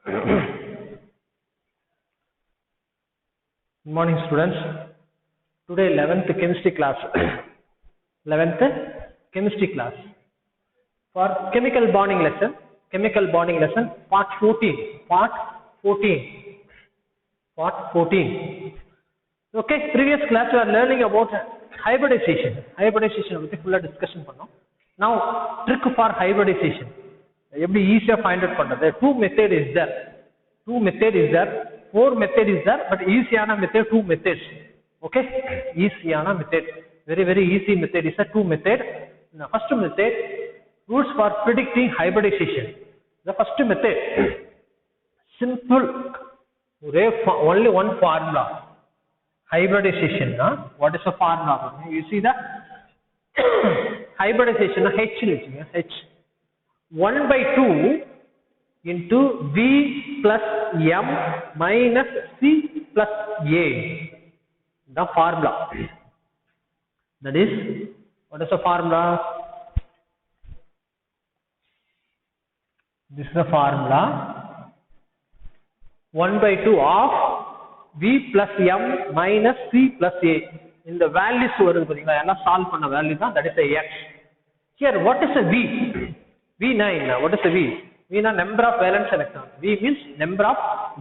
Good morning, students. Today 11th chemistry class. 11th chemistry class. For chemical bonding lesson, part 14. Okay, previous class we are learning about hybridization. Hybridization with full discussion. Now, trick for hybridization. Easy to find out. Two method is there. 4 method is there, but easiயான method 2 methods. Okay, easiயான method, very easy method is a 2 method. The first method, rules for predicting hybridization. The first method, simple, only one formula. Hybridization, what is the formula? You see the hybridization, H 1/2 into V plus M minus C plus A. The formula. That is, what is the formula? This is the formula. 1/2 of V plus M minus C plus A. In the values, solve panna value, that is the X. Here, what is the V? V9. What is the V? V is number of valence electrons. V means number of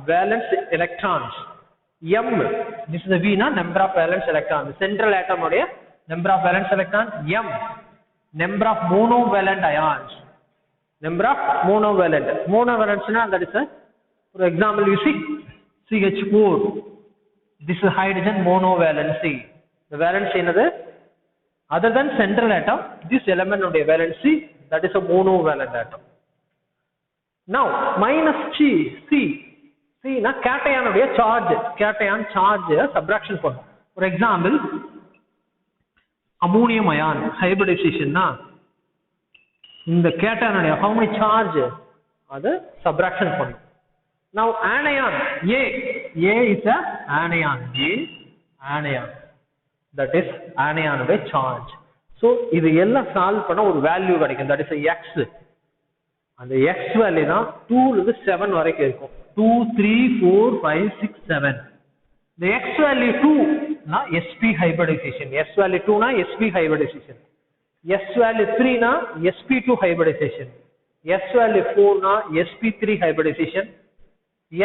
valence electrons. M, this is the V number of valence electrons. The central atom number of valence electrons. M, number of monovalent ions. Number of monovalent. Monovalent, that is for example, you see CH4. This is hydrogen monovalency. The valency another, other than central atom, this element of the valency, that is a monovalent atom. Now, minus C na cation charge subtraction பண்ணும். For example, ammonium ion hybridization na இந்த cation how many charge அது subtraction பண்ணும். Now anion A is a anion. That is anion charge. So இது எல்லாம் solve பண்ண ஒரு value கிடைக்கும். That is a X. அந்த X வேல்யூ தான் 2 ல இருந்து 7 வரைக்கும் இருக்கும். 2 3 4 5 6 7. The X value 2 na sp hybridization. S value 2 na sp hybridization. S value 3 na sp2 hybridization. S value 4 na sp3 hybridization.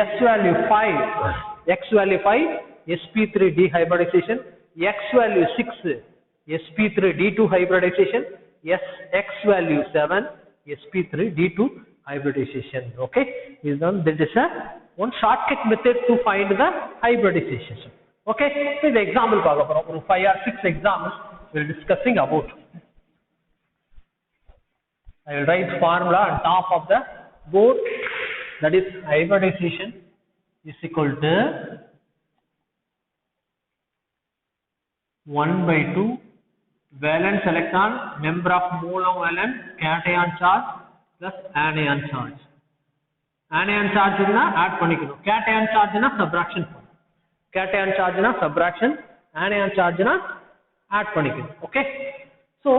S value 5 X value 5 sp3 dehybridization. X value 6 sp3d2 hybridization. X value 7 sp3 d2 hybridization. Okay, that is a one shortcut method to find the hybridization. Okay, so the example 5 or 6 examples we are discussing about. I will write formula on top of the board. That is hybridization is equal to 1/2 valence electron number of monovalent cation charge plus anion charge. Anion charge na add பண்ணிக்கணும். cation charge na subtraction பண்ணணும். cation charge na subtraction, anion charge na add பண்ணிக்கணும். Okay, so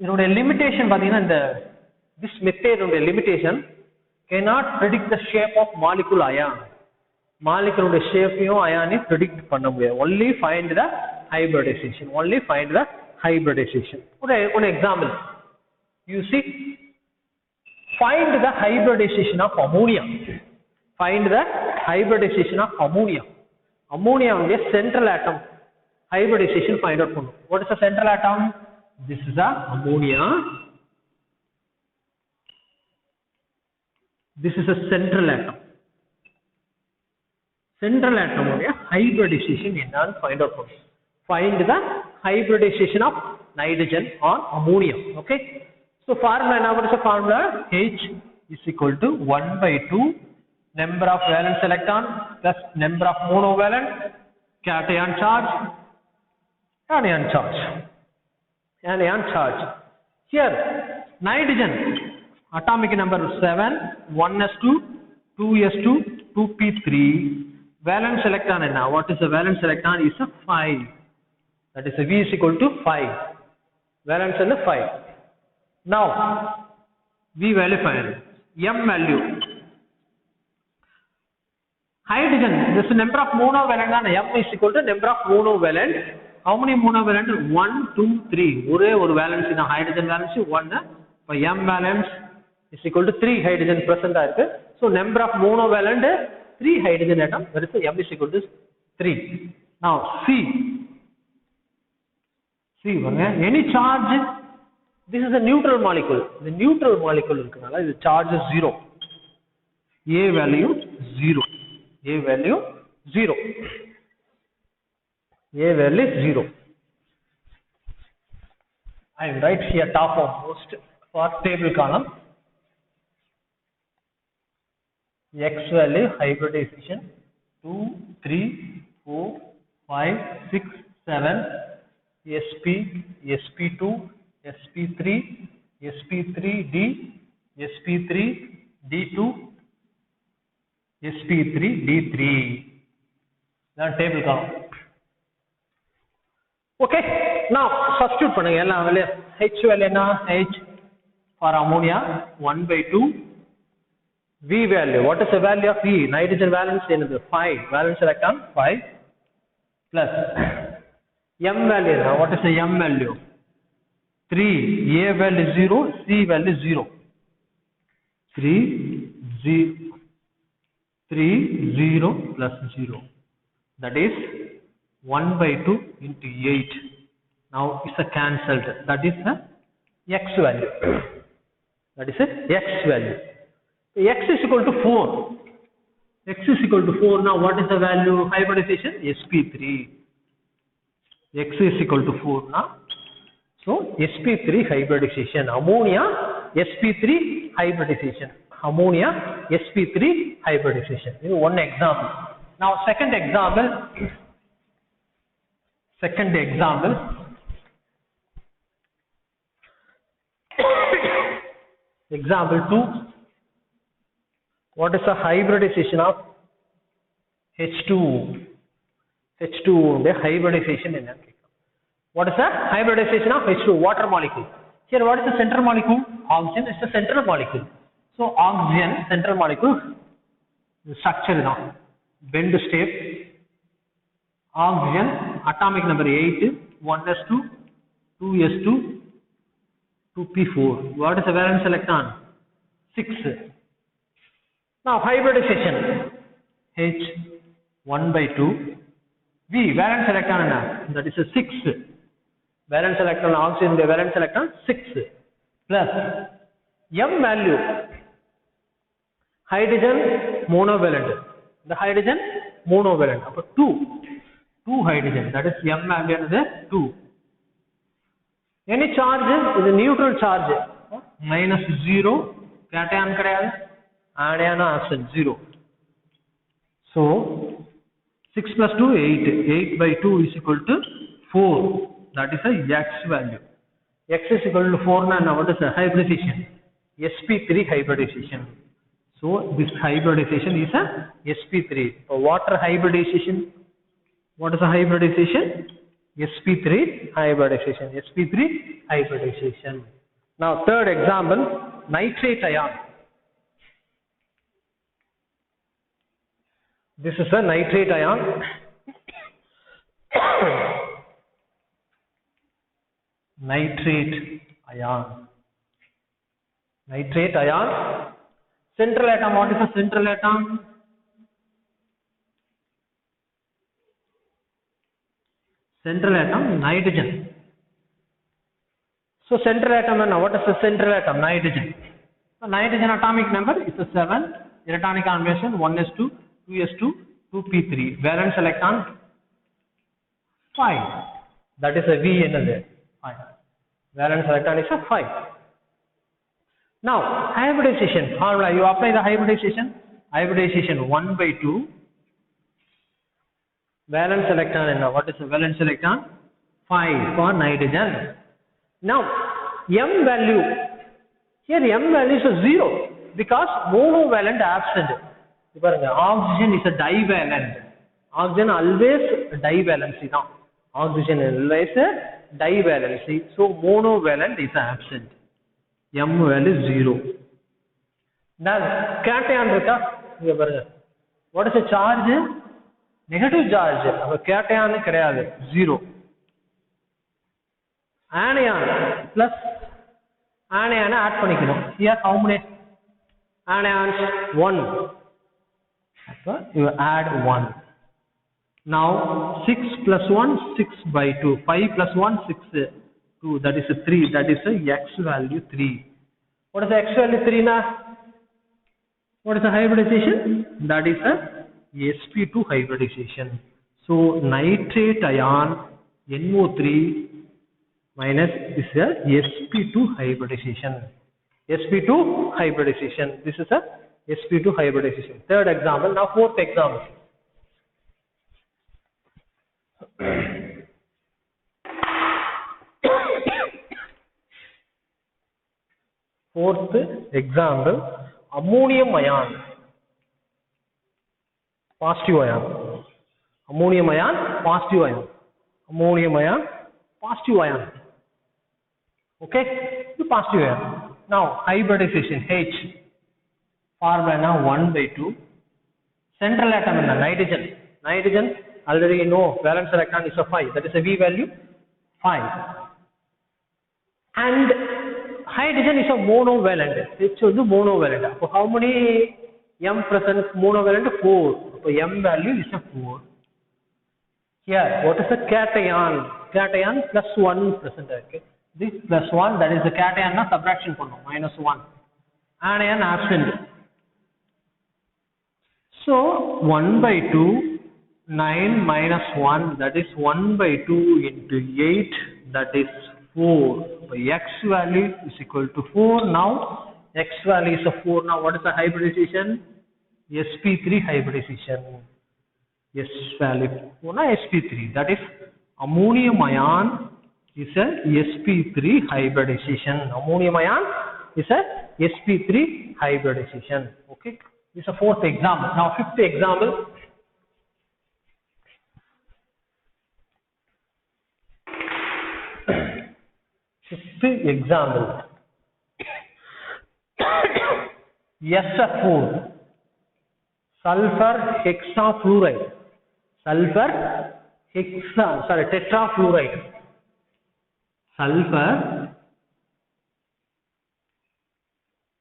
இதோட limitation பாத்தீங்கன்னா இந்த this method உடைய limitation cannot predict the shape of molecule ion. molecule உடைய ஷேப்பையும் அயானையும் predict பண்ண முடியாது. only find the hybridization. One example, you see, find the hybridization of ammonia. Ammonia on the central atom hybridization find out. What is the central atom? This is the ammonia. This is a central atom. Central atom hybridization ennaanu find out பண்ணும். Find the hybridization of nitrogen or ammonia. Okay, so formula, now what is the formula? H is equal to 1/2 number of valence electron plus number of monovalent cation charge, anion charge. Here nitrogen atomic number 7, 1s2, 2s2, 2p3. Valence electron enna? What is the valence electron? Is a 5. That is a V is equal to 5. Valence is 5. Now V value 5. M value. Hydrogen, this is number of monovalent, M is equal to number of monovalent. How many monovalent? 1, 2, 3. One valence in a hydrogen valence 1. For M valence is equal to 3 hydrogen present. So number of monovalent 3 hydrogen atom. That is M is equal to 3. Now C. Any charge. This is a neutral molecule. The neutral molecule is charge is 0. A value 0. A value 0. A value 0. I will write here top of most for table column. X value hybridization 2, 3, 4, 5, 6, 7. SP, SP2, SP3, SP3D, SP3 D2, SP3 D3. Then table column. Okay. Now substitute பண்ணுங்க எல்லா வேலைய H value என்ன H for ammonia 1/2. V value, what is the value of V? Nitrogen valence என்னது 5, valence electron 5 plus M value now, what is the M value? 3, A value 0, C value 0. 3, 0 plus 0. That is 1/2 into 8. Now it's a cancelled. That is the X value. That is a X value. X is equal to 4. X is equal to 4. Now what is the value of hybridization? SP3. X is equal to 4 now. So SP3 hybridization. Ammonia SP3 hybridization. Ammonia SP3 hybridization. This is one example. Now second example. Example 2. What is the hybridization of H2? H2 the hybridization in it. What is the hybridization of H2? Water molecule. Here what is the central molecule? Oxygen is the central molecule. So oxygen central molecule, the structure now. Bend step. Oxygen atomic number 8, 1s2, 2s2, 2p4. What is the valence electron? 6. Now hybridization H 1/2. V valence electron that is a 6. Valence electron oxygen the valence electron 6 plus M value hydrogen monovalent. The hydrogen monovalent. Up 2 hydrogen. That is M value is 2. Any charge is a neutral charge. -0 cation kadayadu. Anion absent 0. So 6 plus 2 8. 8/2 is equal to 4. That is a X value. X is equal to 4 now. What is the hybridization? SP3 hybridization. So this hybridization is a SP3. For water hybridization, what is the hybridization? SP3 hybridization. SP3 hybridization. Now third example, nitrate ion. This is a nitrate ion. Nitrate ion. Nitrate ion. Central atom. What is the central atom? Central atom nitrogen. So central atom and what is the central atom? Nitrogen. So nitrogen atomic number is a 7. Electronic configuration 1s2, 2s2, 2p3. Valence electron 5. That is a V in there. 5. Valence electron is a 5. Now hybridization formula. You apply the hybridization. Hybridization 1/2. Valence electron and what is the valence electron? 5 for nitrogen. Now M value. Here M value is a 0 because monovalent absent. Oxygen is a divalent. Oxygen always divalency now. Oxygen always a divalency. So monovalent is absent. M value is 0. Then cation இருக்கா இங்க பாருங்க. What is the charge? Negative charge. அப்ப cation கிடையாது 0. Anion plus anion add பண்ணிக்கணும். Here how many anions? 1. அப்ப you add 1. Now 6 plus 1 6 by 2. 5 plus 1 6 2. That is a 3. That is a x value 3. What is the x value 3 na? What is the hybridization? That is a sp2 hybridization. So nitrate ion NO3 minus is a sp2 hybridization. sp2 hybridization. This is a sp2 hybridization. Third example. Now fourth example. Fourth example, ammonium ion, positive ion, ammonium ion, positive ion, ammonium ion, positive ion. Okay, the positive ion. Now hybridization H, formula 1 by 2. Central atom in the nitrogen. Nitrogen already you know valence electron is a 5. That is a V value 5. And hydrogen is a monovalent. H is monovalent. So how many M present monovalent? 4. So M value is a 4. Here, what is the cation? Cation plus 1 present. Okay. This plus 1, that is the cation na subtraction pannom, minus 1. Anion absent. So 1 by 2, 9 minus 1, that is 1 by 2 into 8, that is 4. So x value is equal to 4. Now x value is a 4. Now what is the hybridization? sp3 hybridization. S value 4 na sp3. That is ammonium ion is a sp3 hybridization. Ammonium ion is a sp3 hybridization. Okay. This is a fourth example. Now fifth example. Fifth example. SF4, sulfur hexafluoride. Sulfur tetrafluoride. Sulfur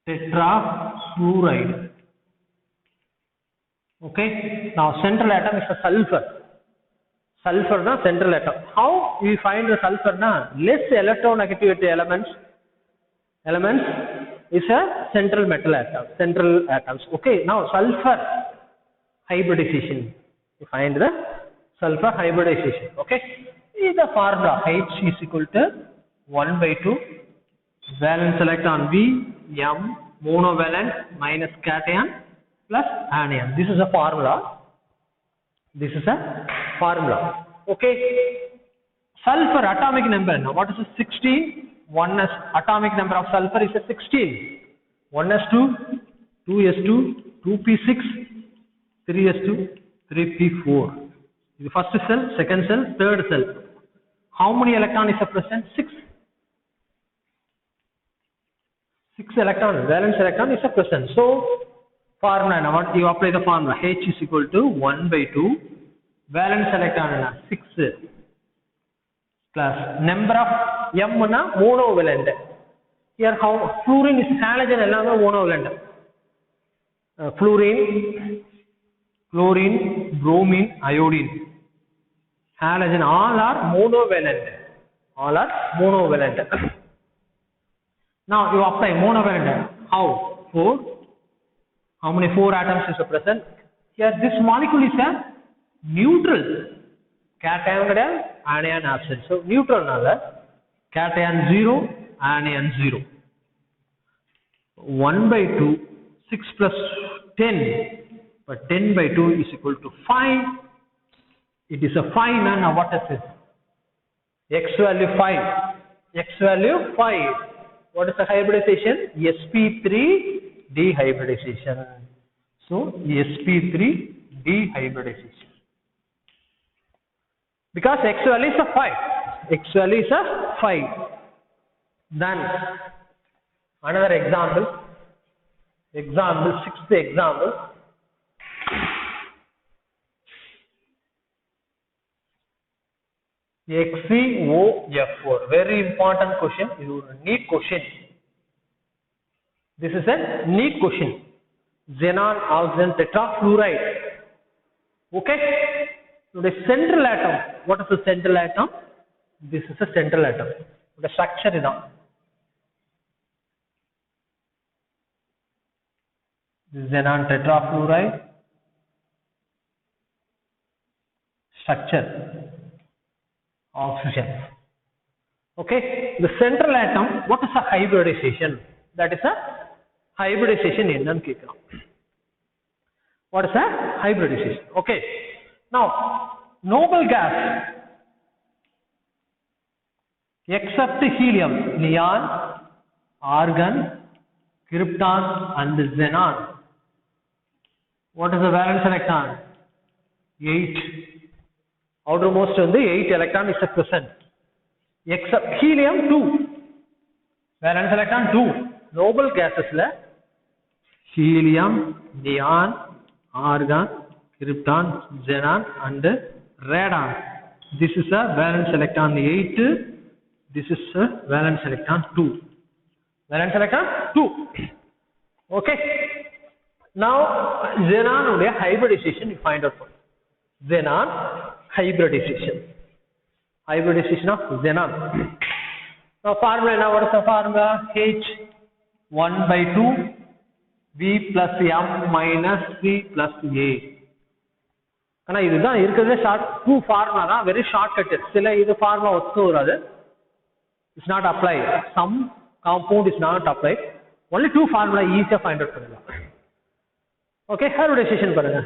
tetrafluoride. Okay. Now central atom is a sulfur. Sulfur na central atom. How we find the sulfur na? Less electronegativity elements is a central metal atom. Central atoms. Okay. Now sulfur hybridization. We find the sulfur hybridization. Okay. This is the formula. H is equal to 1 by 2 valence electron V M monovalent minus cation plus anion. This is a formula. This is a formula. Okay. Sulfur atomic number. Now what is the 16? 1s atomic number of sulfur is a 16. 1s2, 2s2, 2p6, 3s2, 3p4. The first cell, second cell, third cell. How many electron is present? 6. 6 electron, valence electron is present. So formula now what you apply the formula H is equal to 1 by 2 valence electron 6 plus number of M na monovalent. Here how fluorine is halogen ellame monovalent. Fluorine, chlorine, bromine, iodine, halogen all are monovalent. All are monovalent. Now you apply monovalent. How? 4. How many 4 atoms is present? Here this molecule is a neutral. Cation anion absent. So neutral nalla cation 0, anion 0. 1 by 2, 6 plus 10. But 10 by 2 is equal to 5. It is a 5. Now what is this? X value 5. X value 5. What is the hybridization? sp3 dehybridization. So sp3 dehybridization. Because x value is a 5. X value is a 5. Then another example. Example, sixth example. XeOF4. Very important question. This is a neat question. This is a neat question. Xenon oxygen tetrafluoride. Okay. So the central atom. What is the central atom? This is a central atom. The structure is on. Xenon tetrafluoride. Structure. Oxygen. Okay. The central atom. What is a hybridization? That is a hybridization in non-keto. What is a hybridization? Okay. Now, noble gas, except helium, neon, argon, krypton, and xenon. What is the valence electron? 8. Outermost on the 8 electron is present. Except helium, 2. Valence electron 2. Noble gases la helium, neon, argon, krypton, xenon, and radon. This is a valence electron 8. This is a valence electron 2. Valence electron 2. Okay. Now xenon hybridization you find out. Xenon hybridization. Hybridization of xenon. Now formula, now what is the formula? H 1 by 2 V plus M minus C plus A. Kana idu dhaan irukadhe short two formula da very shortcut. Sila idu formula othu varadu. It's not applied. Some compound is not applied. Only two formula easy find out pannalam. Okay, hybridization parunga.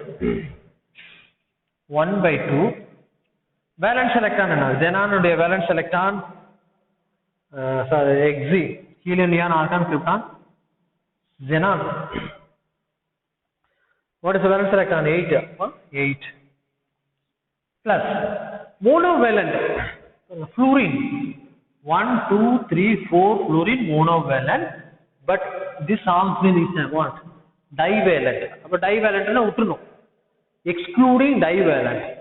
1 by 2 valence electron enna? Xenon ude valence electron Xe, helium, neon, argon, krypton, xenon. What is the valence electron? 8. 8. Plus monovalent fluorine. 1, 2, 3, 4 fluorine monovalent. But this oxygen is a what? Divalent. But divalent na utruno. Excluding divalent.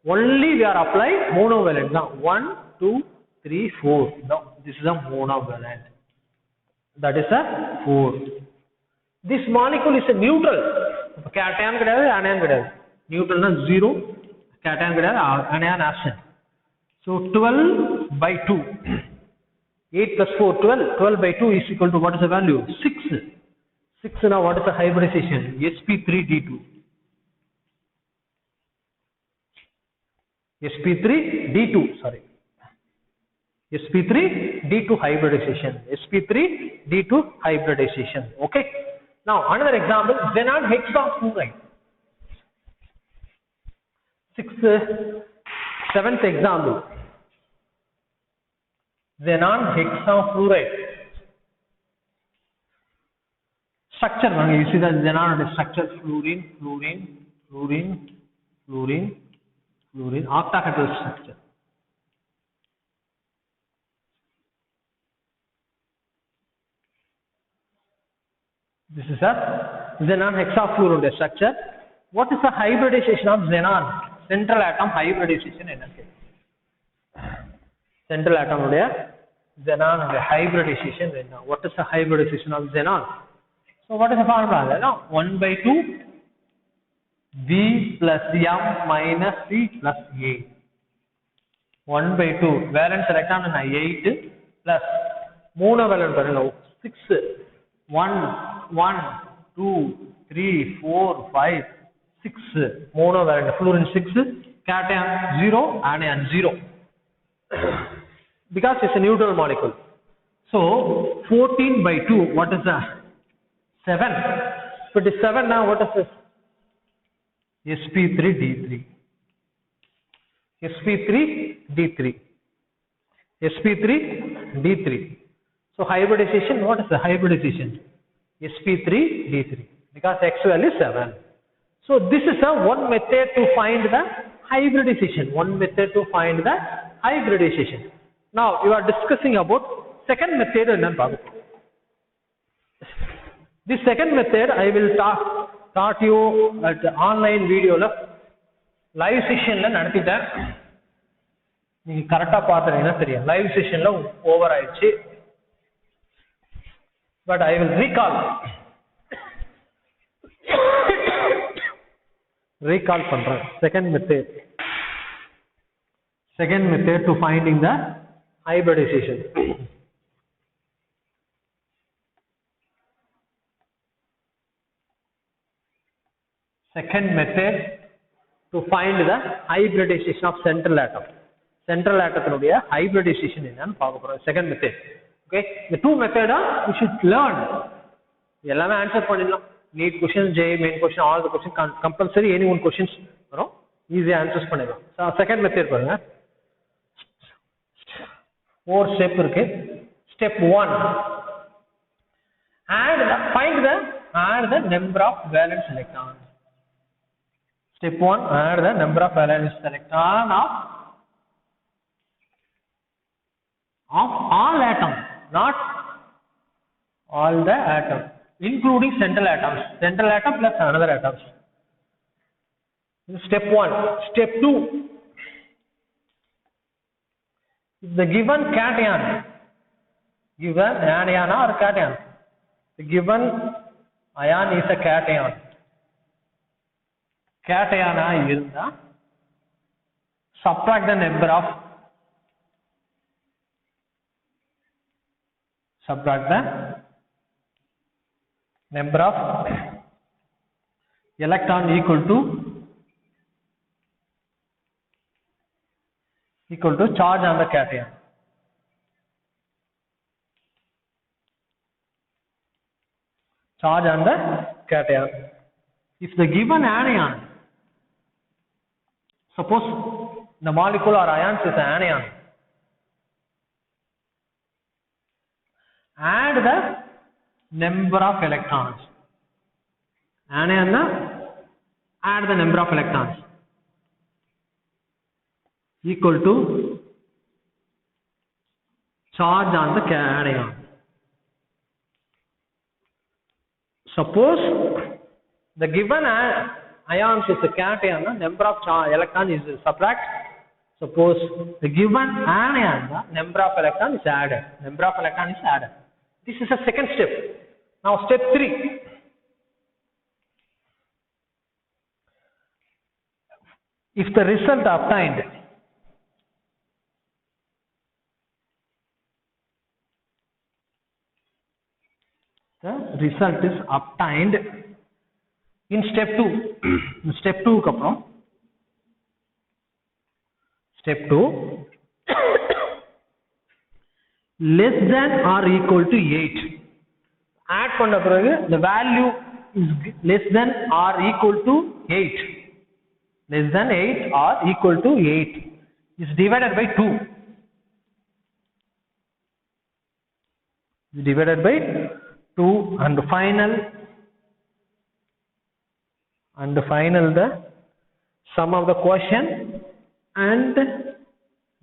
Only we are applying monovalent. Now 1, 2, 3, 4. No, this is a monovalent. That is a 4. This molecule is a neutral. Cation kedadu, anion kedadu. Neutral na 0. Cation kedadu, anion absent. So 12 by 2. 8 plus 4, 12. 12 by 2 is equal to what is the value? 6. 6 now what is the hybridization? sp3d2. sp3d2, sorry. sp3d2 hybridization. sp3d2 hybridization. Okay. Now another example, xenon hexafluoride. 7th example, xenon hexafluoride. Structure, you see the xenon structure: fluorine, fluorine, fluorine, fluorine, fluorine, octahedral structure. This is a xenon hexafluoride structure. What is the hybridization of xenon? Central atom hybridization energy. Central atom xenon hybridization. What is the hybridization of xenon? So what is the formula? 1 by 2 V plus M minus C plus A. 1 by 2 valence electron 8 plus monovalent 6. 1, 2, 3, 4, 5, 6. Monovalent fluorine 6, cation 0, anion 0. Because it's a neutral molecule. So 14 by 2, what is that? 7. So it is 7 now, what is this? sp3d3. sp3d3. sp3d3. So hybridization, what is the hybridization? sp3d3. Because X value is 7. So this is a one method to find the hybridization. One method to find the hybridization. Now you are discussing about second method. This second method I will taught you at online video live session la nadthiten. நீங்க கரெக்டா பாத்தீங்கன்னா தெரியும் live செஷன்ல over ஆயிடுச்சு. But I will recall பண்றேன். second method to finding the hybridization. Second method to find the hybridization of central atom. Central atomனுடைய hybridization என்னன்னு பார்க்க போறோம். second method. Okay, the two method you should learn. எல்லாமே answer பண்ணிடலாம். NEET question, JEE main question, all the question compulsory any one questions வரும். ஈஸியா answers பண்ணிடலாம். So second method பாருங்க. 4 step இருக்கு. Step 1, find the number of valence electrons. Step 1, add the number of valence electron of all atoms, not all the atoms, including central atoms. Central atom plus another atoms. Step 1. Step 2, if the given cation, given anion or cation, the given ion is a cation. Cation இருந்தா subtract the number of electron equal to charge on the cation. Charge on the cation. If the given anion, suppose the molecule or ions is an anion, add the number of electrons. Anion, add the number of electrons equal to charge on the anion. Suppose the given ions is a cation, number of electron is subtract. Suppose the given anion, number of electron is added. This is a second step. Now step 3. If the result obtained in step 2. Step 2 க்கு அப்புறம் step 2 less than or equal to 8. Add பண்ண பிறகு the value is less than or equal to 8. Less than 8 or equal to 8 is divided by 2. Is divided by 2 and final the sum of the quotient and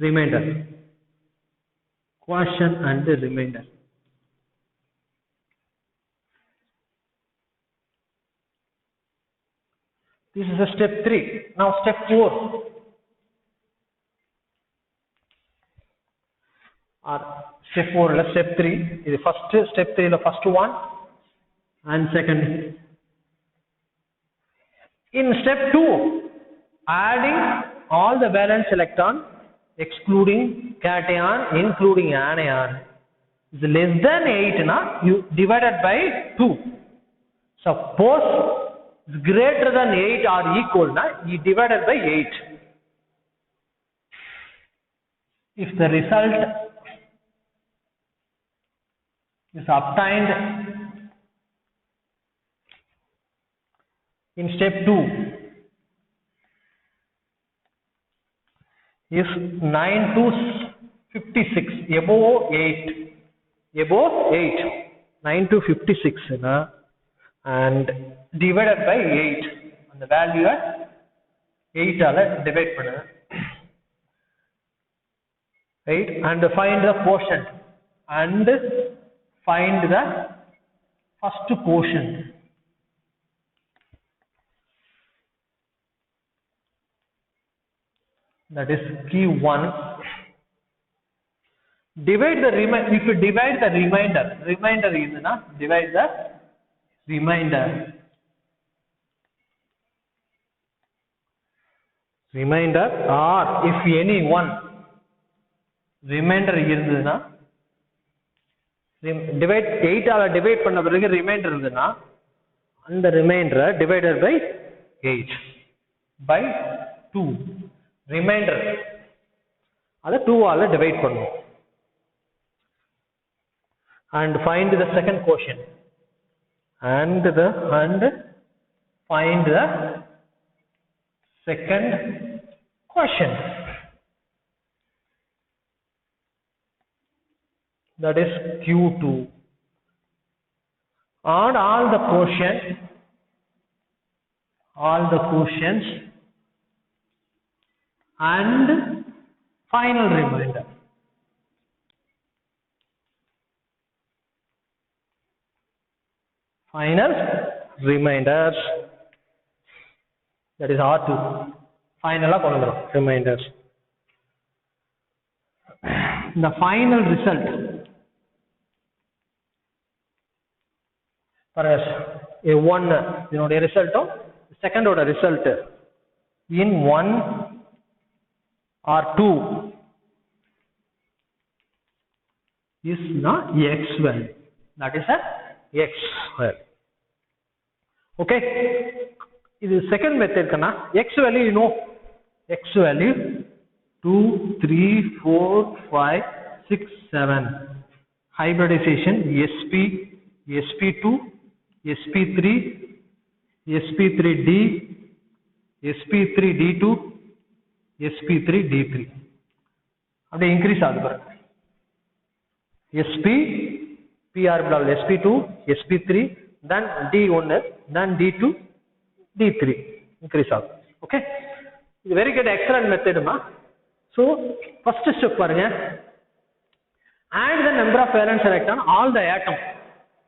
remainder. Quotient and the remainder. This is a step 3. Now step 4. Or step 4 is step 3. Is the first step 3 the first one and second. In step 2, adding all the valence electron excluding cation including anion is less than 8 you divided by 2. Suppose it's greater than 8 or equal you divided by 8. If the result is obtained in step 2 is 9 to 56, above 8, 9 to 56 and divided by 8, and the value 8 ஆல divide பண்ணுங்க, right, and find the quotient and find the first quotient. That is Q1. Divide the remainder. If you divide the remainder is na, divide the remainder. Or if any one remainder irundhuna, divide 8 ஆல divide பண்ண பிறகு remainder இருந்ததுனா அந்த remainder divided by 8 by 2 remainder அத 2 ஆல divide பண்ணுவோம். And find the second quotient. And find the second quotient. That is Q2. Add all the quotients and final remainder. Final reminders, that is R2. Final reminders. The final result for us a 1 result second order result in 1 or 2 is not x value. That is a x value. Okay, this is second method kana. X value you know, x value 2, 3, 4, 5, 6, 7. Hybridization sp, sp2, sp3, sp3d, sp3d2, sp3d3. अब increase आगे पर sp pr sp2, sp3, then d1, then d2, d3 increase आगे. Okay, it's very good, excellent method ma. So first step parunga, add the number of valence electron all the atoms.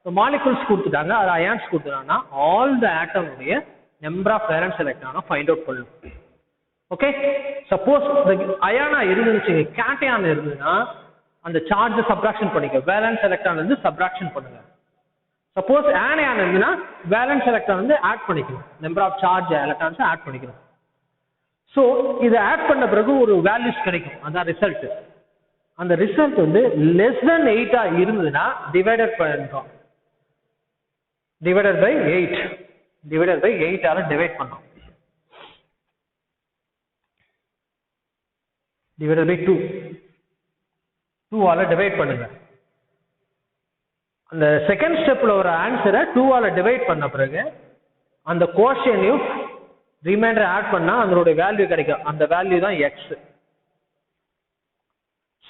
So molecules கொடுத்துட்டாங்க, அது ions கொடுத்துட்டாங்கன்னா all the atom உடைய number of valence electron find out பண்ணணும். Okay, suppose the ion இருந்துச்சு, cation இருந்ததுன்னா அந்த charge subtraction பண்ணிக்க, valence electron வந்து subtraction பண்ணுங்க. Suppose anion இருந்ததுன்னா valence electron வந்து add பண்ணிக்கணும், number of charge electrons add பண்ணிக்கணும். So இத add பண்ண பிறகு ஒரு values கிடைக்கும், அதான் ரிசல்ட். அந்த ரிசல்ட் வந்து less than 8 இருந்ததுன்னா divided பண்றோம், divided by 8 ஆல divide பண்ணோம், divided by 2 ஆல divide பண்ணுங்க. அந்த செகண்ட் ஸ்டெப்ல ஒரு ஆன்சரை 2 ஆல டிவைட் பண்ண பிறகு அந்த கோஷனையும் ரிமைண்டர் ஆட் பண்ணா அதோட வேல்யூ கிடைக்கும், அந்த வேல்யூ தான் x.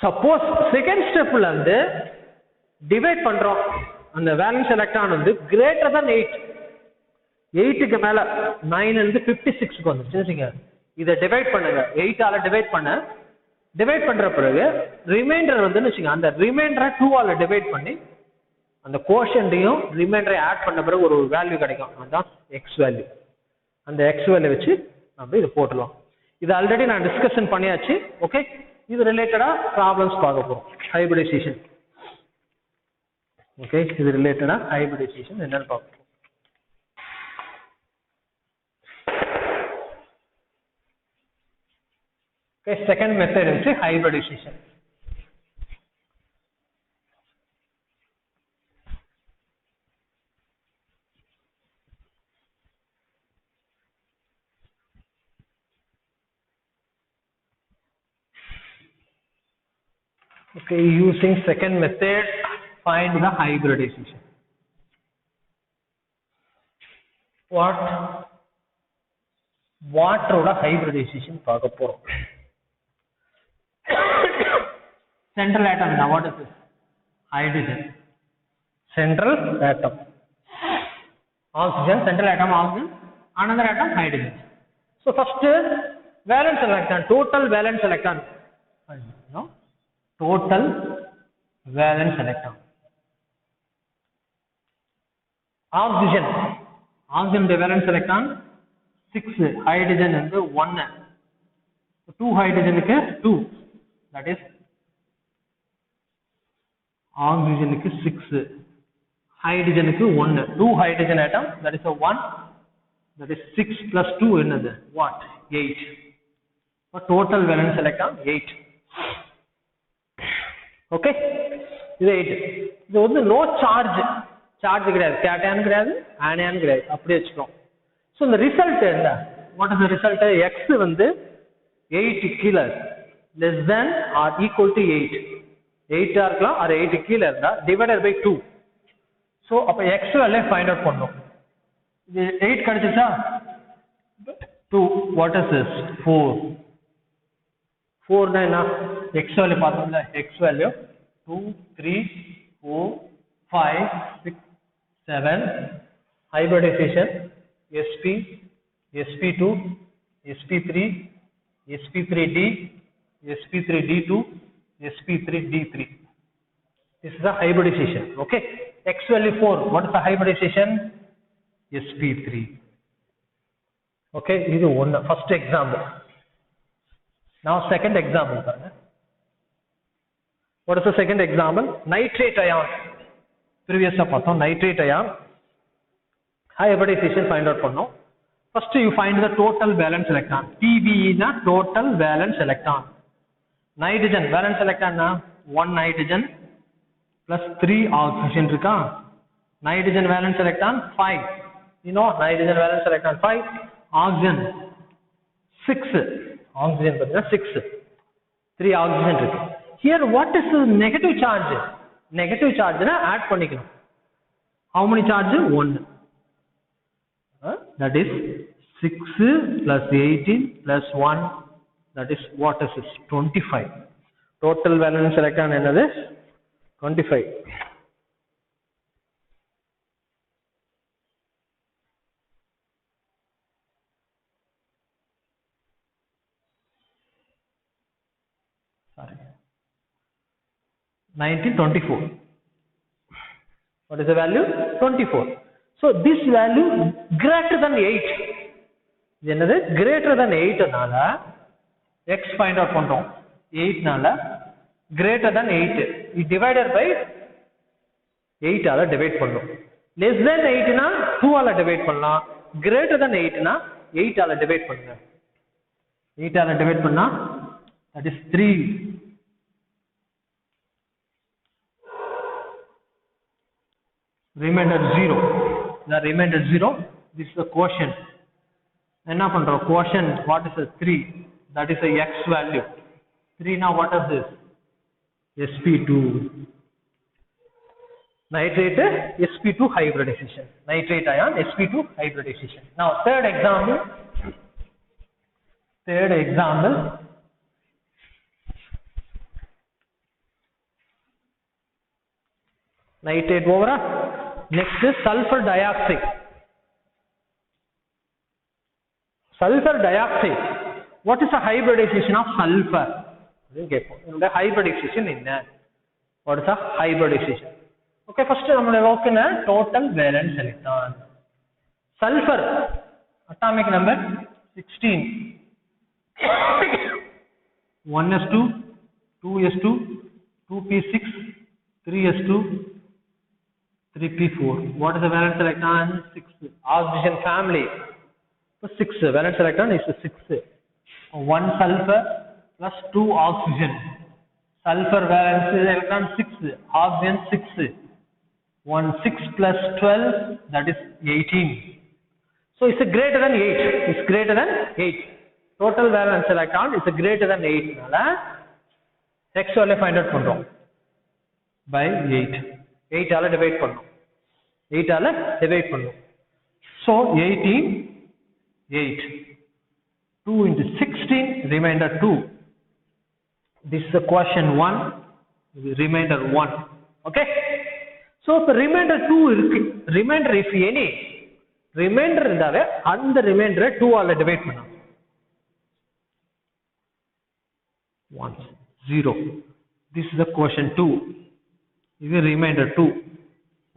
சப்போஸ் செகண்ட் ஸ்டெப்ல இருந்து டிவைட் பண்றோம், அந்த வேலன்ஸ் எலக்ட்ரான் வந்து கிரேட்டர் than 8க்கு மேல 9 இருந்து 56க்கு வந்துச்சுங்க. இத டிவைட் பண்ணுங்க, 8 ஆல டிவைட் பண்ற பிறகு ரிமைண்டர் வந்து வெச்சுங்க, அந்த ரிமைண்டரை 2 ஆல டிவைட் பண்ணி அந்த கோஷன்ட்டையும் ரிமைண்டரை ஆட் பண்ண பிறகு ஒரு வேல்யூ கிடைக்கும், அதான் x வேல்யூ. அந்த x வேல்யூ வச்சு நம்ம இத போடலாம். இது ஆல்ரெடி நான் டிஸ்கஷன் பண்ணியாச்சு. ஓகே, இது ரிலேட்டடா ப்ராப்ளம்ஸ் பார்க்க போறோம். ஹைபிரிடைசேஷன். ஓகே, இது ரிலேட்டடா ஹைபிரிடைசேஷன் என்னன்னு பார்ப்போம். ஓகே, செகண்ட் மெத்தட் வந்து hybridisation. Okay, using second method, find the hybridization. What? Water oda hybridization பார்க்க போறோம். Central atom, now what is this? Hydrogen. Central atom. Oxygen, central atom oxygen, another atom hydrogen. So first valence electron, total valence electron. No? Total valence electron. Oxygen. Oxygen valence electron 6. Hydrogen and 1. 2 hydrogen 2. That is oxygen 6. Hydrogen 1. 2 hydrogen atom. That is a 1. That is 6 plus 2 another. What? 8. So total valence electron 8. Okay? This is 8. There is no charge. Charge கிடையாது. cation கிடையாது. anion கிடையாது. அப்படியே வெச்சுக்கிறோம். So the result என்ன? What is the result? X வந்து 8 கீழ less than or equal to 8. 8 இருக்கலாம் or 8 கீழ இருந்தா divided by 2. So அப்ப X வேல்யூ ஃபைண்ட் அவுட் பண்ணனும். இது 8 கிடைச்சா 2. What is this? 4. 4 னா என்ன? X வேல்யூ பார்த்தோம்ல. X value 2 3 4 5 6 7 hybridization sp sp2 sp3 sp3d sp3d2 sp3d3. This is the hybridization. Okay, X value 4. What is the hybridization? sp3. Okay, this is one first example. Now second example. What is the second example? Nitrate ion. Previous nitrate ion. Hybridization find out pannom. First you find the total valence electron. PVE na total valence electron. Nitrogen valence electron na 1 nitrogen plus 3 oxygen irukka. Nitrogen valence electron 5. You know nitrogen valence electron 5. Oxygen 6. Oxygen padina 6. 3 oxygen irukku. Here what is the negative charge? Negative charge na add pannikanum. How many charge? 1. That is 6 plus 18 plus 1. That is what is this? 25. Total valence electron enadhu 25. Sorry. 1924. What is the value? 24. So this value greater than 8. என்னது greater than 8 நால x find out பண்றோம். 8 நால greater than 8 we divided by 8 ஆல divide பண்ணோம். less than 8 னா 2 ஆல divide பண்ணலாம். greater than 8 னா 8 ஆல divide பண்ணுங்க. 8 ஆல divide பண்ணா that is 3. Remainder 0. The remainder 0. This is the quotient. Enna pandrom quotient? What is the 3? That is the x value. 3 now what is this? sp2. Nitrate sp2 hybridization. Nitrate ion sp2 hybridization. Now third example. Nitrate over. Next is sulfur dioxide. Sulfur dioxide. What is the hybridization of sulfur? The hybridization in that. What is the hybridization? Okay, first we will work in a total valence electron. Sulfur atomic number 16. 1s2, 2s2, 2p6, 3s2. 3p4. What is the valence electron? 6. Oxygen family. So 6. Valence electron is 6. 1 sulfur plus 2 oxygen. Sulfur valence electron 6. Oxygen 6. 1 6 plus 12, that is 18. So it's a greater than 8. It's greater than 8. Total valence electron is a greater than 8. X value find out பண்றோம் by 8. 8 ஆல divide பண்ணோம். 8 ஆல divide பண்ணோம். So 18 8. 2 into 16 remainder 2. This is the quotient 1. Remainder 1. Okay. So if remainder 2 இருக்கு. Remainder if any. Remainder இருந்தாவே அந்த remainder 2 ஆல divide பண்ணோம். 1 0. This is the quotient 2. இது remainder 2.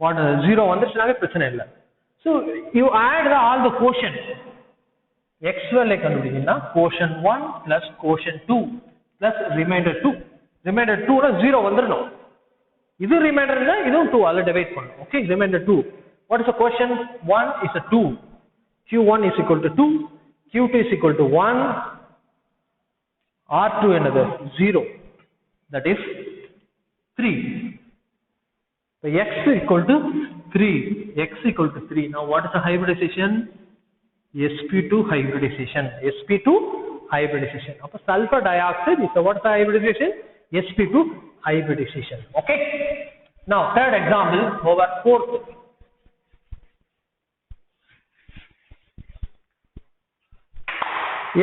What 0 வந்துச்சுனாவே பிரச்சனை இல்ல. So you add all the quotient. X value கண்டுபிடிச்சீங்கன்னா quotient 1 plus quotient 2 plus remainder 2. Remainder 2 னா 0 வந்துடணும். இது remainder இல்ல இதுவும் 2 ஆல டிவைட் பண்ணணும். Okay, remainder 2. What is the quotient? 1 is a 2. Q1 is equal to 2. Q2 is equal to 1. R2 another 0. That is 3. So X equal to 3. X equal to 3. Now what is the hybridization? sp2 hybridization. sp2 hybridization. Now sulfur dioxide is what is the hybridization? sp2 hybridization. Okay. Now third example over fourth.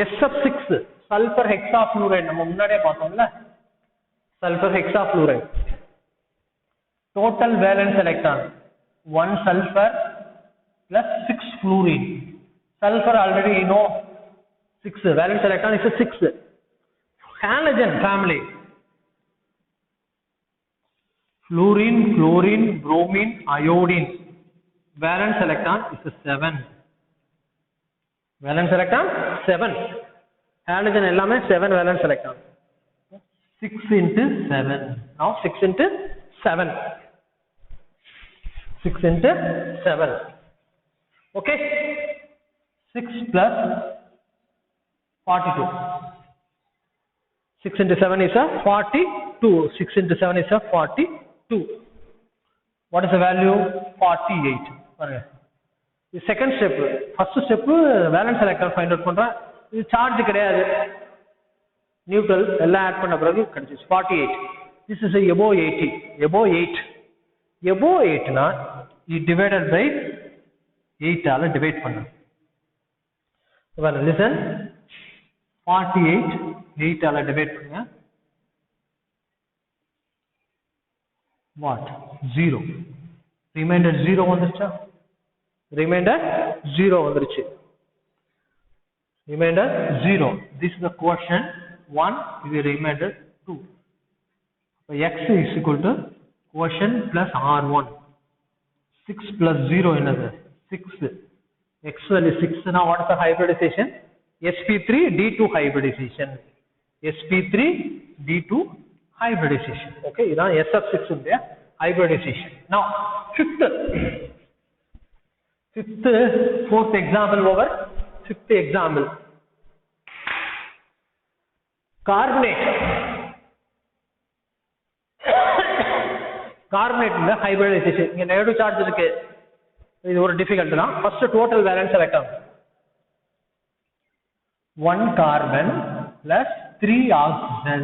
S sub 6 sulfur hexafluoride நம்ம முன்னாடியே பார்த்தோம்ல sulfur hexafluoride total valence electron 1 sulfur plus 6 fluorine. Sulfur already you know 6 valence electron is a 6. Halogen family fluorine, chlorine, bromine, iodine. Valence electron is a 7. Valence electron 7. Halogen எல்லாமே 7 valence electron. 6 into 7. Now 6 into 7. 6 into 7. Okay. 6 plus 42. 6 into 7 is a 42. 6 into 7 is a 42. What is the value? 48. The second step. First step valence electron find out பண்றேன். இது charge கிடையாது. Neutral எல்லாம் add பண்ண பிறகு கிடைச்சிச்சு 48. This is a above 80. Above 8. Above 8 னா இது divided by 8 ஆல டிவைட் பண்ணணும். Well, listen. 48 8 ஆல டிவைட் பண்ணுங்க. What? 0. Remainder 0 வந்துருச்சா? Remainder 0 வந்துருச்சு. Remainder 0. This is the quotient 1. This is remainder 2. So X is equal to quotient plus R1. 6 plus 0 another 6. X value 6. Now what is the hybridization? sp3 d2 hybridization. sp3 d2 hybridization. Okay, இதான் S of 6 உடைய hybridization. Now fourth example over fifth example. Carbonate. Carbonate இந்த hybridization. இங்க negative charge இருக்கு. இது ஒரு difficult தான். First total valence electron. 1 carbon plus 3 oxygen.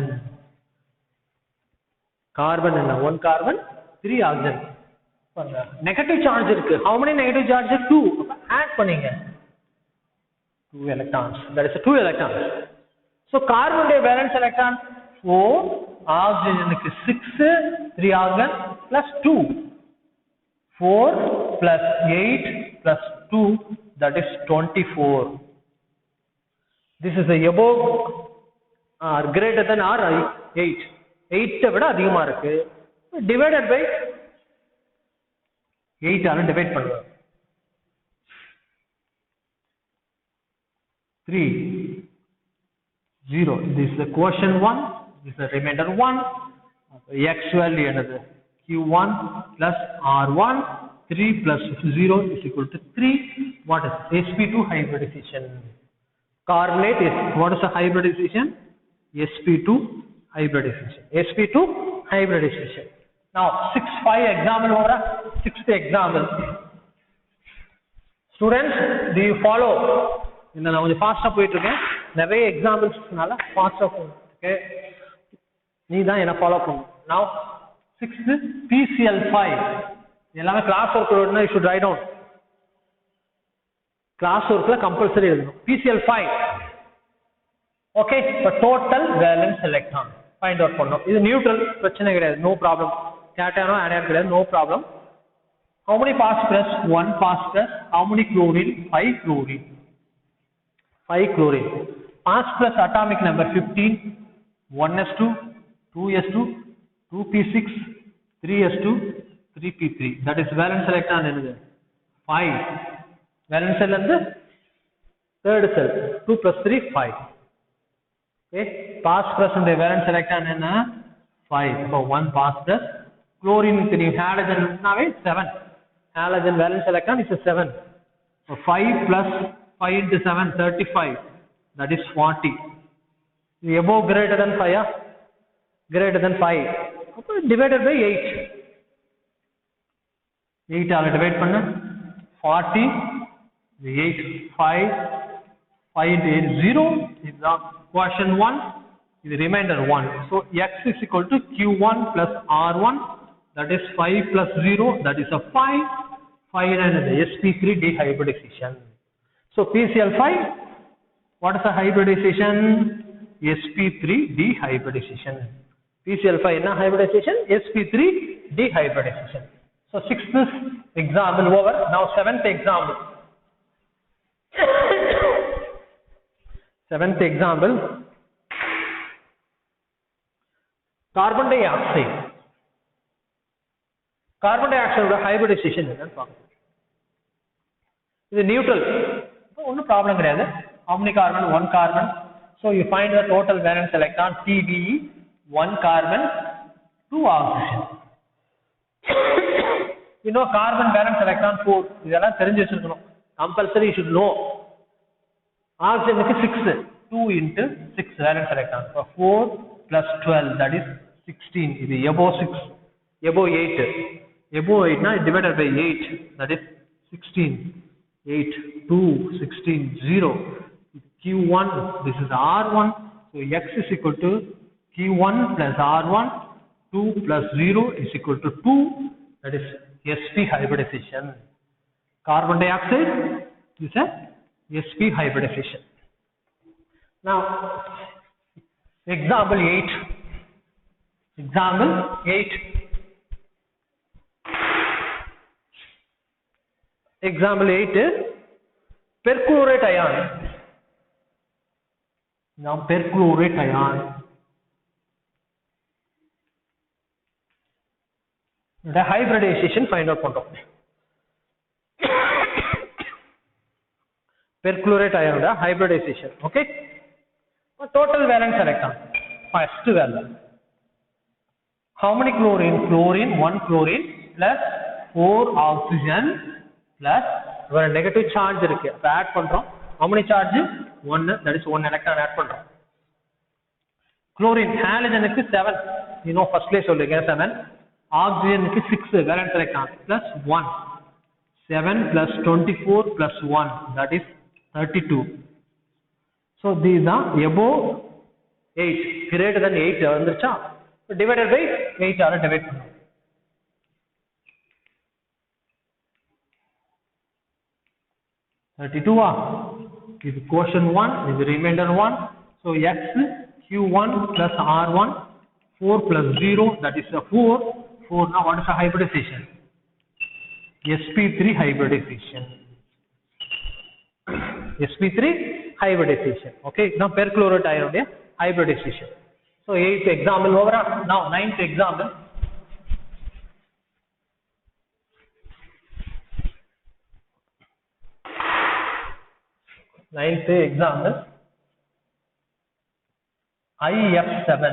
Carbon என்ன 1 carbon 3 oxygen. Negative charge இருக்கு. How many negative charge? 2. Add பண்ணீங்க. 2 electrons. That is 2 electrons. So carbon valence electron 4, oxygen 6, 3 oxygen plus 2. 4 plus 8 plus 2, that is 24. This is a above or greater than or 8. 8 விட அதிகமா இருக்கு. Divided by 8 ஆல divide பண்ணுங்க. 3 0. This is the quotient 1. This is the remainder 1. X value another Q1 plus R1. 3 plus 0 is equal to 3. What is sp2 hybridization? Carbonate is what is the hybridization? sp2 hybridization. sp2 hybridization. Now 6-5 example over 6th example. Students, do you follow? இந்த நான் கொஞ்சம் ஃபாஸ்டா போயிட்டு இருக்கேன். நிறைய எக்ஸாம்பிள்ஸ்னால ஃபாஸ்டா போறேன். Okay, நீ தான் என்ன ஃபாலோ பண்ணணும். Now 6th PCl5. எல்லாமே கிளாஸ் ஒர்க்ல எழுதணும். You should write down. Class ஒர்க்ல கம்பல்சரி எழுதணும். PCl5. ஓகே, இப்போ total valence electron find out பண்ணணும். இது நியூட்ரல், பிரச்சனை கிடையாது, நோ ப்ராப்ளம். கேட்டனோ ஆனியன் கிடையாது, no problem. How many phosphorus? 1 phosphorus. How many chlorine? 5 chlorine. 5 chlorine. Phosphorus atomic number 15. 1s2, 2s2, 2p6, 3s2, 3p3. That is valence electron என்னது 5. Valence cell and the third cell. 2 plus 3, 5. Okay. Past present valence electron and 5. So 1 past plus. Chlorine with new halogen 7. Halogen valence electron is a 7. So 5 plus 5 into 7, 35. That is 40. The above greater than 5, greater than 5. Divided by 8. 8 ஆல divide பண்ண 40. The 8, 5. 5 into 8, 0. This is the quotient 1. This is remainder 1. So x is equal to q1 plus r1. That is 5 plus 0. That is a 5. 5 and the sp3 dehybridization. So PCl5, what is the hybridization? sp3 dehybridization. PCl5 is hybridization, sp3 dehybridization. So 6th example over. Now 7th example. 7th example. Carbon dioxide. Carbon dioxide hybridization is neutral. No problem. How many carbon? 1 carbon. So you find the total valence electron TBE, 1 carbon, 2 oxygen. You know carbon valence electron 4. Compulsory you should know. Oxygen is 6. 2 into 6 valence electron. So 4 plus 12, that is 16. This is above 6. Above 8. Above 8 now divided by 8. That is 16. 8, 2, 16, 0. Q1, this is R1. So x is equal to Q1 plus R1. 2 plus 0 is equal to 2. That is sp hybridization. Carbon dioxide is a sp hybridization. Now, example 8. Example 8. Example 8 is perchlorate ion. Now perchlorate ion. The hybridization find out photo. Perchlorate ion the hybridization. Okay. Total valence electron. First value. How many chlorine? Chlorine, 1 chlorine plus 4 oxygen. Plus one negative charge irukku appo add pandrom. How many charge? 1, that is 1 electron add pandrom. Chlorine halogen is 7. You know first place solunga 7. Oxygen is 6 valence electron plus 1. 7 plus 24 plus 1, that is 32. So these are above 8, greater than 8 vanducha. So divided by 8 ஆல divide பண்ணனும். 32 is quotient 1, is remainder 1. So x q1 plus r1, 4 plus 0, that is a 4. 4 now what is the hybridization? sp3 hybridization. sp3 hybridization. Okay, now perchlorate ion hybridization. So 8th example over. Now 9th example. 9th example, IF7,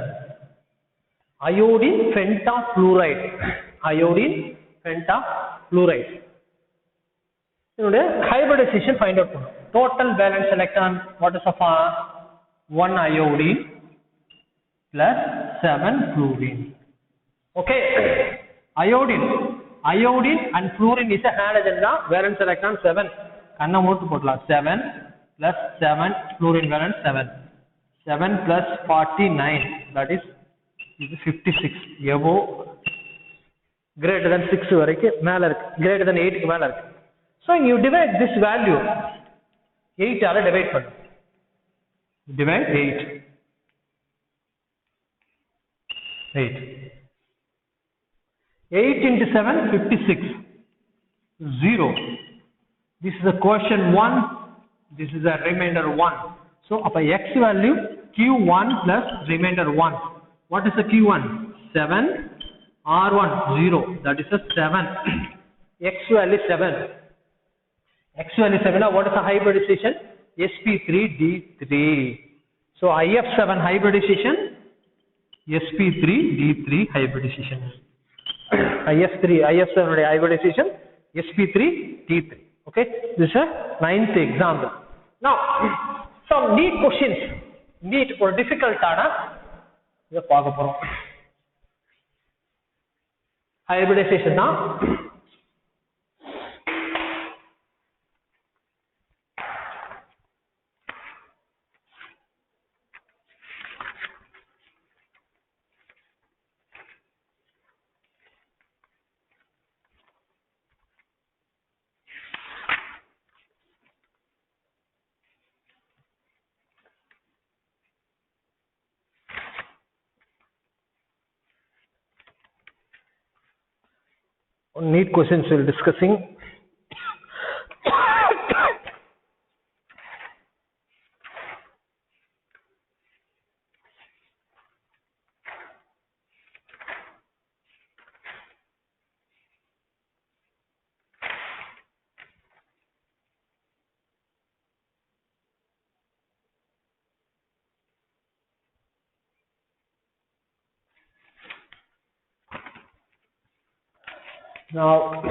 iodine pentafluoride. Iodine pentafluoride. Hybridization find out. Total valence electron, what is of 1 iodine plus 7 fluorine. Okay, iodine and fluorine is a halogen. Valence electron 7. Kanna motu potla 7 plus 7 fluorine valence 7. 7 plus 49, that is 56. Above greater than 6 varaikku mela irukku, greater than 8 ku mela irukku. So you divide this value 8 ஆல divide பண்ணு. Divide 8. 8 into 7, 56. 0. This is the quotient 1. This is the remainder 1. So x value q1 plus remainder 1. What is the q1? 7. R1 0. That is a 7. X value 7. X value 7. Now what is the hybridization? sp3d3. So IF7 hybridization, sp3d3 hybridization. IF7 hybridization, sp3d3. Okay, this is a 9th example. Now some neat questions, neat or difficult hybridization now. Neat questions we'll discussing. Now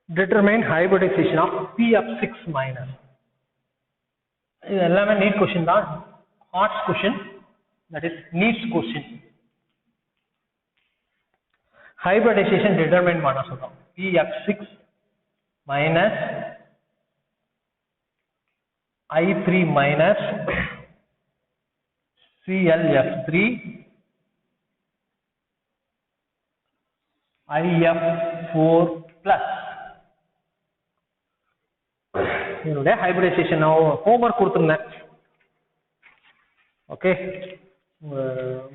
determine hybridization of P of 6 minus. This is a neat question, hard question, that is neat question. Hybridization determine P of 6 minus I3 minus ClF3 IF4 plus. Hybridization now homework கொடுத்திருந்தேன். Okay,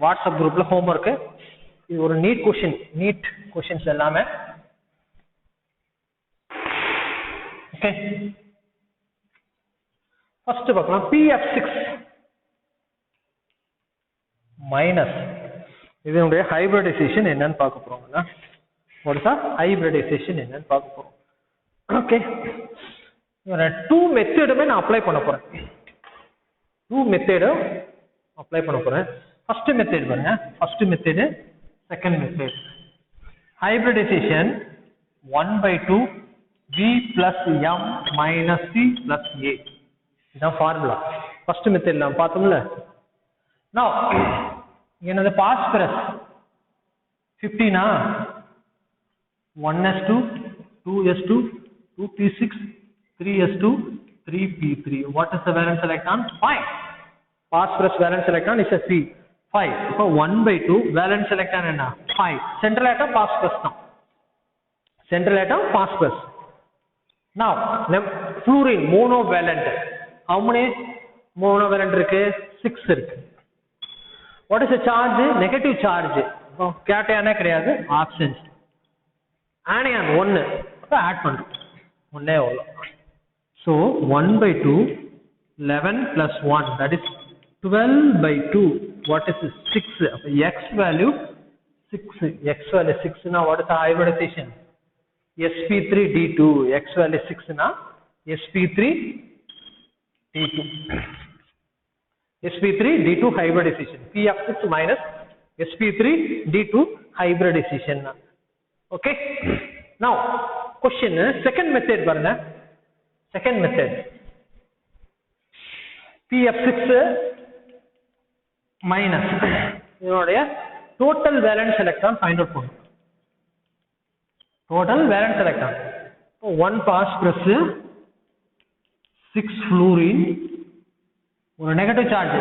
WhatsApp group ல homework. இது ஒரு neat questions எல்லாமே. Okay, first பார்க்கலாம் P(f)(6) minus இதனுடைய hybridization என்னன்னு பார்க்க போறோம்னா, what is the hybridization என்னன்னு பார்க்க போறோம். Okay, two method நான் அப்ளை பண்ண போறேன். First method பாருங்க, first method, second method. Hybridization 1/2 V plus M minus C plus A. இதுதான் formula. First method நாம் பார்த்தோம்ல. Now என்னது phosphorus 15 1s2 2s2 2p6 3s2 3p3. What is the valence electron? 5. Phosphorus valence electron is a 3. 5. So 1/2 valence electron enna 5. Central atom phosphorus now. Central atom phosphorus. Now fluorine monovalent. How many monovalent irukku? 6 irukku. What is the charge? Negative charge. Cation கிடையாது, oxygen. Anion 1. அப்ப add பண்றோம். ஒண்ணே எவ்வளவு? So 1/2 11 plus 1, that is 12/2. What is this? 6. X value 6. X value 6 na what is the hybridization? sp3d2. X value 6 na sp3d2. sp3d2 hybridization. P of 6 minus sp3d2 hybridization. Okay. Now question, second method பாருங்க. Second method, P(f)(6) minus இதனுடைய total valence electron find out பண்ணணும். Total valence electron. 1 phosphorus, 6 fluorine, ஒரு negative charge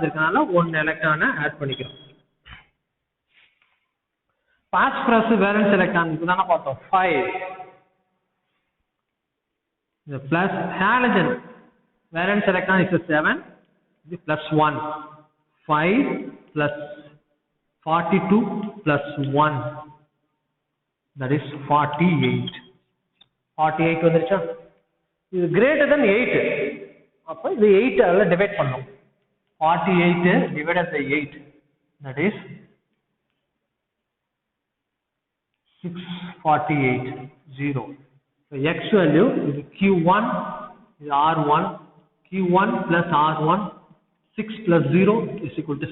இருக்கனால 1 electron add பண்ணிக்கிறோம். Phosphorus valence electron இதுதான பார்த்தோம் 5. The plus halogen valence electron is 7. The plus 1. 5 plus 42 plus 1. That is 48. 48 வந்துருச்சா? இது greater than 8. அப்ப இது 8 ஆல டிவைட் பண்ணோம். 48 divided by 8. that is 648 0. So x value is q1 is r1, q1 plus r1, 6 plus 0 is equal to 6,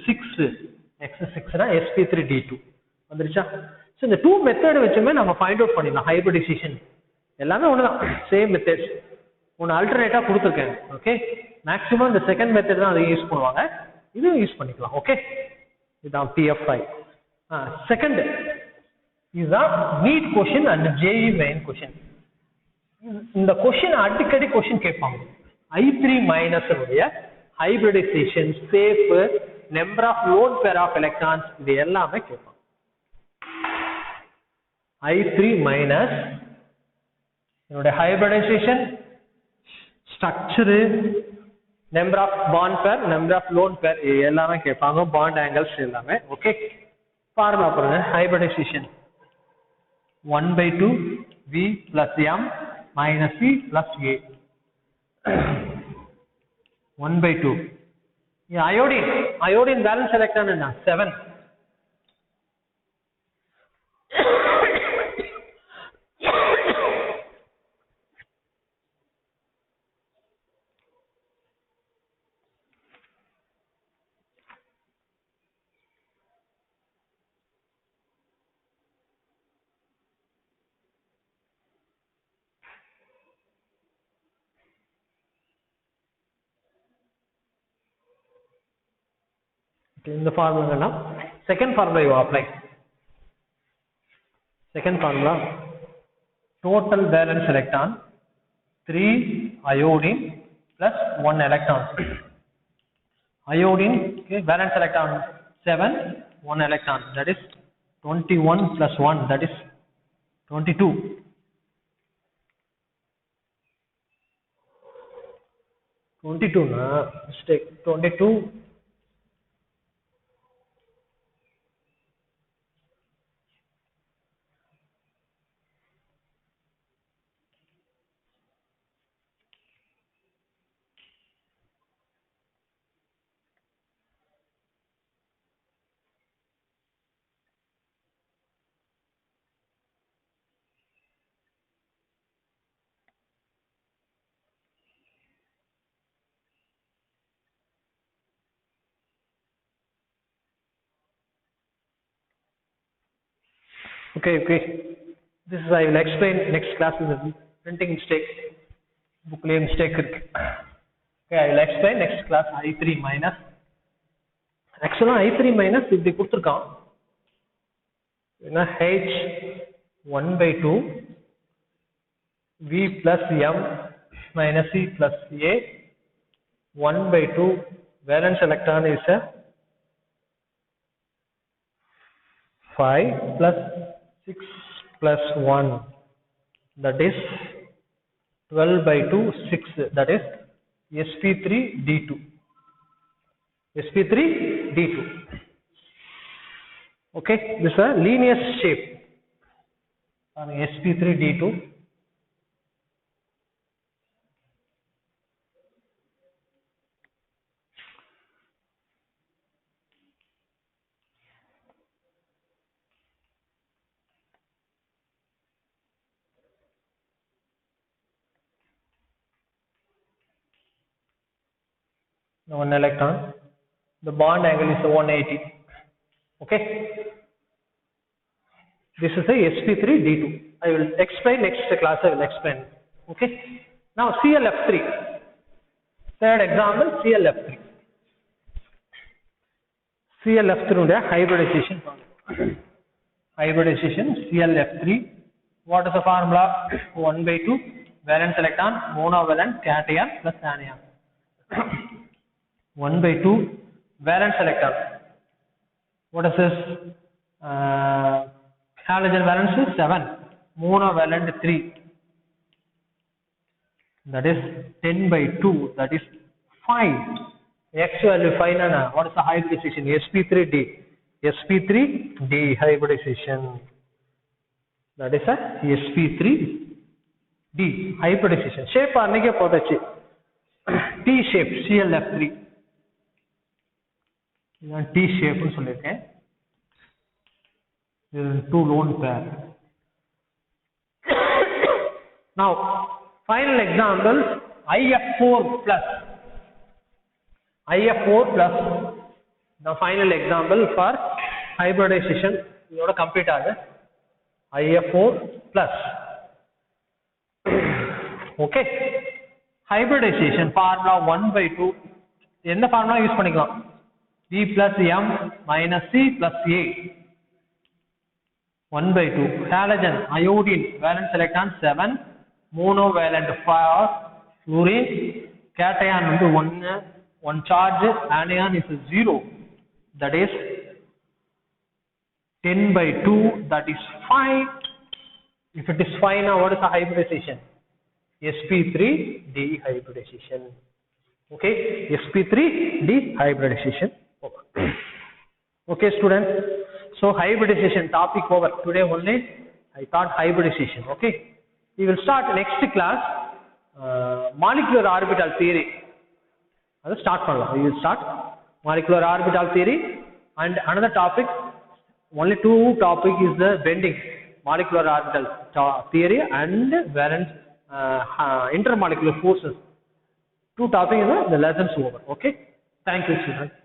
x is 6 na sp3d2 வந்துருச்சா. So இந்த two method வச்சுமே நம்ம find out பண்ணிடலாம் hybridization. எல்லாமே ஒண்ணுதான், same methods. ஒன்னு alternate கொடுத்திருக்கேன். Okay, maximum இந்த second method தான் அதை யூஸ் பண்ணுவாங்க, இதுவும் யூஸ் பண்ணிக்கலாம். ஓகே, இதுதான் PF5. செகண்ட் இதுதான் NEET question and JEE main question. இந்த கொஸ்டின் அடிக்கடி கொஸ்டின் கேட்பாங்க. I3 மைனஸ் உடைய hybridization, shape, number of lone pair of electrons, இது எல்லாமே கேட்பாங்க. I3 மைனஸ் என்னுடைய hybridization, structure, number of bond pair, number of lone pair, எல்லாமே கேட்பாங்க. பாண்ட் ஆங்கிள்ஸ் எல்லாமே. ஓகே, ஃபார்முலா பாருங்க. Hybridization 1/2 V plus M minus C plus A. 1/2. Iodine valence electron என்ன 7. இந்த formula second formula you apply. Second formula total valence electron 3 iodine plus 1 electron. Iodine valence electron 7, 1 electron, that is 21 plus 1, that is 22. 22 na mistake. 22 Okay. This is I will explain next class. Is a printing mistake. Book lay mistake. Okay, I will explain next class. I3 minus. Actually, I3 minus if they put H 1/2 V plus M minus C plus A. 1/2 valence electron is a 5 plus 6 plus 1, that is 12/2 6, that is sp3d2. sp3d2. Okay, this is a linear shape on sp3d2. One electron, the bond angle is 180. Okay, this is a sp3d2. I will explain next class. I will explain. Okay, now ClF3, third example. ClF3 hybridization. ClF3, what is the formula? 1/2 valence electron, monovalent cation plus anion. 1/2 valence electron. What is this? Halogen valence is 7, monovalent 3, that is 10/2, that is 5. X value 5 nana. What is the hybridization? sp3d. sp3d hybridization, that is a sp3d hybridization. Shape annike podachi T shape ClF3. இதான் T ஷேப்னு சொல்லியிருக்கேன். இது 2 lone pair. Now final example IF4 plus the final example for hybridization இதோட complete ஆகுது. IF4 plus okay. Hybridization formula 1/2 என்ன formula use பண்ணிக்கலாம்? V plus M minus C plus A 1/2. Halogen iodine valence electron 7, monovalent 4, fluorine cation வந்து 1 charge, anion is 0, that is 10/2, that is 5. If it is 5, now what is the hybridization? sp3 dehybridization. Okay, sp3 dehybridization. Okay students, so hybridization topic over. Today only I taught hybridization. Okay, we will start next class molecular orbital theory. That start pannalam. We will start molecular orbital theory, and another topic, only 2 topic is the bending, molecular orbital theory and valence intermolecular forces. 2 topics is the lessons over. Okay, thank you students.